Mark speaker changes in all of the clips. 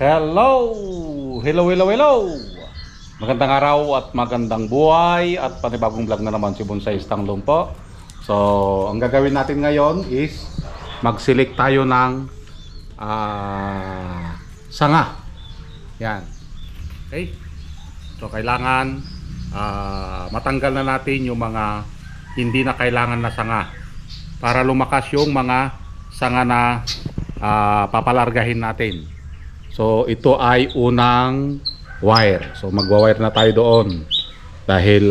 Speaker 1: Hello! Hello, hello, hello! Magandang araw at magandang buhay at panibagong vlog na naman si Bonsai Stanglong po. So, ang gagawin natin ngayon is mag-select tayo ng sanga. Yan. Okay? So, kailangan matanggal na natin yung mga hindi na kailangan na sanga para lumakas yung mga sanga na papalargahin natin. So ito ay unang wire. So magwa-wire na tayo doon dahil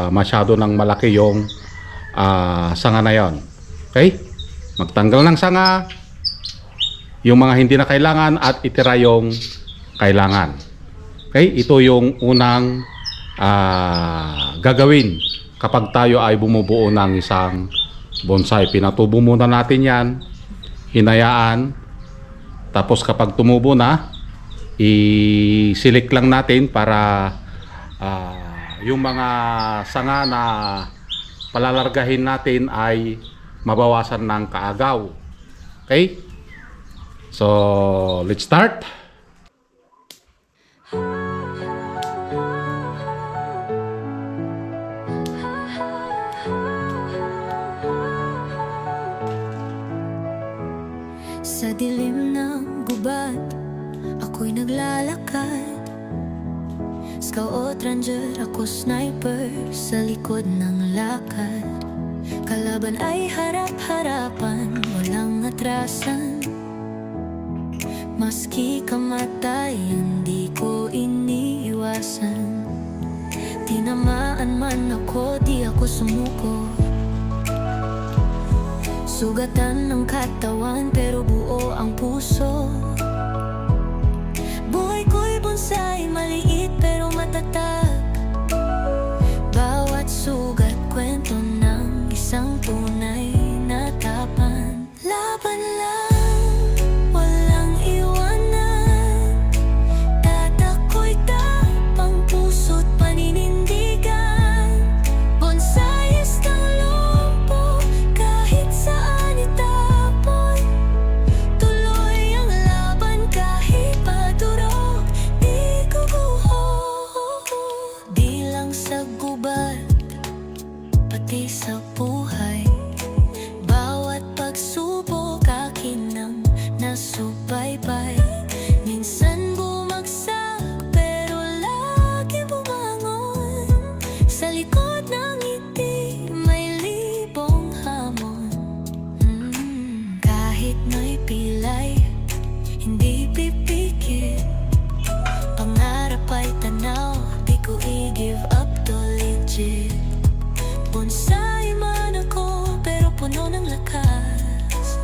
Speaker 1: masyado nang malaki yung sanga na yon. Okay? Magtanggal ng sanga, yung mga hindi na kailangan at itira yung kailangan. Okay? Ito yung unang gagawin kapag tayo ay bumubuo ng isang bonsai. Pinatubo muna natin yan, hinayaan. Tapos kapag tumubo na, i-select lang natin para yung mga sanga na palalargahin natin ay mabawasan ng kaagaw. Okay? So, let's start.
Speaker 2: Sa dilim ng gubat, ako'y naglalakad. Scout ranger, ako sniper, sa likod ng lakad. Kalaban ay harap-harapan, walang atrasan. Maski kamatay, hindi ko iniiwasan. Tinamaan man ako, di ako sumuko. Sugatan ng katawan pero buo ang puso. Buhay ko'y bonsai, maliit pero matatag. Bawat sugat, kwento ng isang tunay na tapan. Laban lang, walang iwanan. Tatako'y tapang puso't paninindigan. Bonsai isang lumpo, kahit saan itapon. Tuloy ang laban kahit padurog, di guguho. Di lang sa gubat, pati sa buhay. Bawat pagsubok akin ang nasubaybay. Minsan bumagsak pero lagi bumangon. Sa likod ng ngiti may libong hamon. Kahit na'y pilay, hindi pipikit. Pangarap ay tanaw, di ko i-give up to legit. Bonsai man ako, pero puno ng lakas.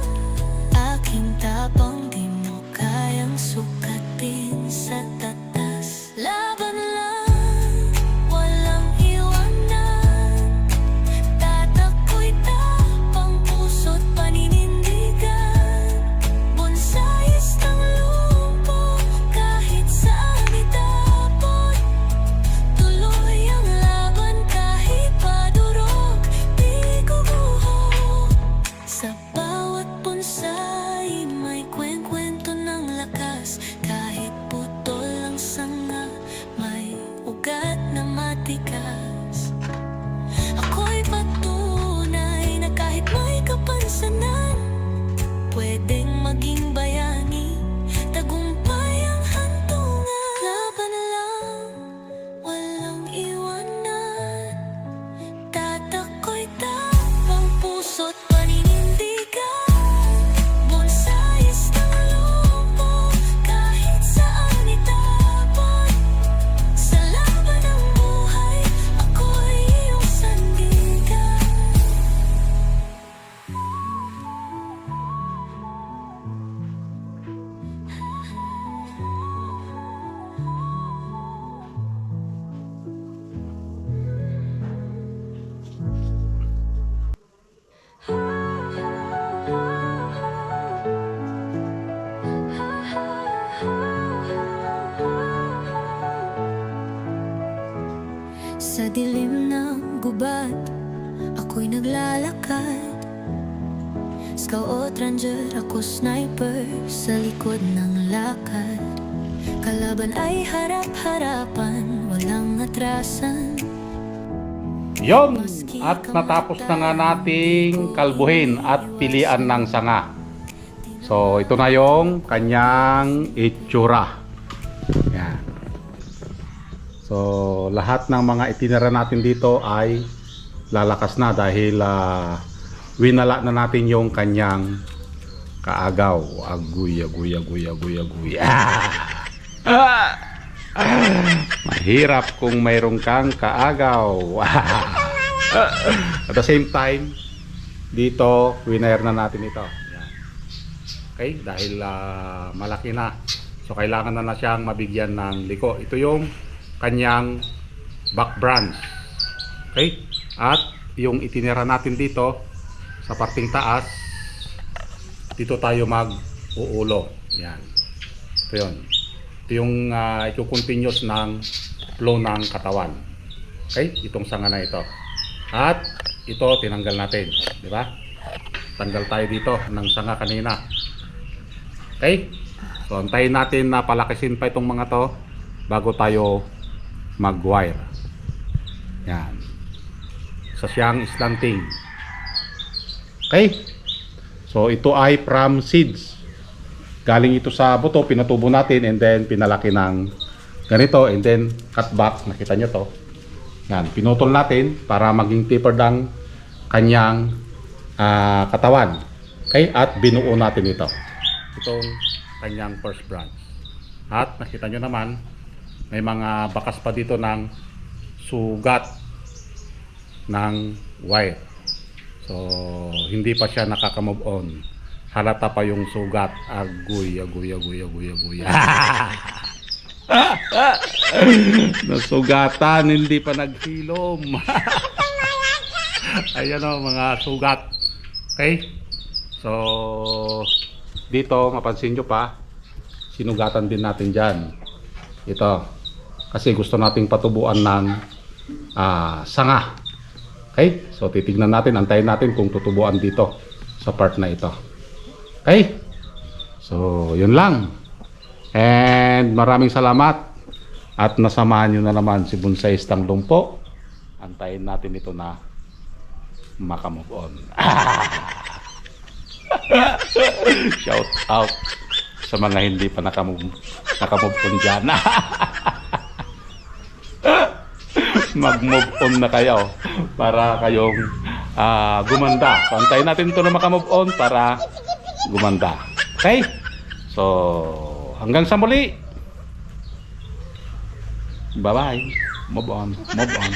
Speaker 2: Aking tapang di mo kayang sukatin sa tatas. Laban lang, walang iwanan. Tatako'y tapang puso't paninindigan. Bonsai isang lumpo, kahit saan itapon. Tuloy ang laban kahit padurog, di guguho. Sa bawat bonsai may kwento ng lakas. Kahit putol ang sanga, may ugat na matikas. Ako'y patunay na kahit may kapansanan, pwedeng maging bayani, tagumpay ang hantungan. Laban lang, walang iwanan. Tatako'y tapang puso't paninindigan. Bonsai isang lumpo, kahit saan itapon. Sa laban ng buhay, ako'y iyong sandigan. Sa dilim ng gubat, ako'y naglalakad. Scout ranger, ako sniper, sa likod ng lakad. Kalaban ay harap-harapan, walang atrasan.
Speaker 1: Yon! At natapos na nga nating kalbuhin at pilian ng sanga. So, ito na yung kanyang itsura. Yan. So, lahat ng mga itinira natin dito ay lalakas na dahil winala na natin yung kanyang kaagaw. Aguy, aguy, aguy, aguy, aguy. Mahirap kung mayroon kang kaagaw. At the same time, dito, winire na natin ito. Yan. Okay, dahil malaki na. So, kailangan na siyang mabigyan ng liko. Ito yung kanyang back branch. Okay? At yung itinira natin dito sa parting taas, dito tayo mag-uulo. Yan. Ito yun. Ito yung ito-continuous ng flow ng katawan. Okay? Itong sanga na ito. At ito tinanggal natin. Di ba? Tanggal tayo dito ng sanga kanina. Okay? So, antayin natin na palakisin pa itong mga to bago tayo mag-wire. Yan. Sa siyang slanting. Okay? So, ito ay from seeds. Galing ito sa buto, pinatubo natin and then pinalaki ng ganito and then cut back. Nakita nyo to. Yan. Pinutol natin para maging tapered ang kanyang katawan. Okay? At binuo natin ito. Itong kanyang first branch. At nakita nyo naman, may mga bakas pa dito ng sugat ng wire. So, hindi pa siya nakaka-move on. Halata pa yung sugat. Aguy, aguy, aguy, aguy, aguy. Nasugatan, hindi pa naghilom. Ayan o, mga sugat. Okay? So, dito, mapansin nyo pa, sinugatan din natin dyan. Ito. Kasi gusto nating patubuan ng sanga. Okay? So, titignan natin, antayin natin kung tutubuan dito sa part na ito. Okay? So, yun lang. And maraming salamat. At nasamahan nyo na naman si Bonsai Stang Lumpo. Antayin natin ito na makamove on. Shout out sa mga hindi pa nakamove on dyan. Mag-move on na kayo para kayong gumanda. So, antayin natin ito na makamove on para gumanda. Okay? So, hanggang sa muli. Bye-bye. Move on. Move on.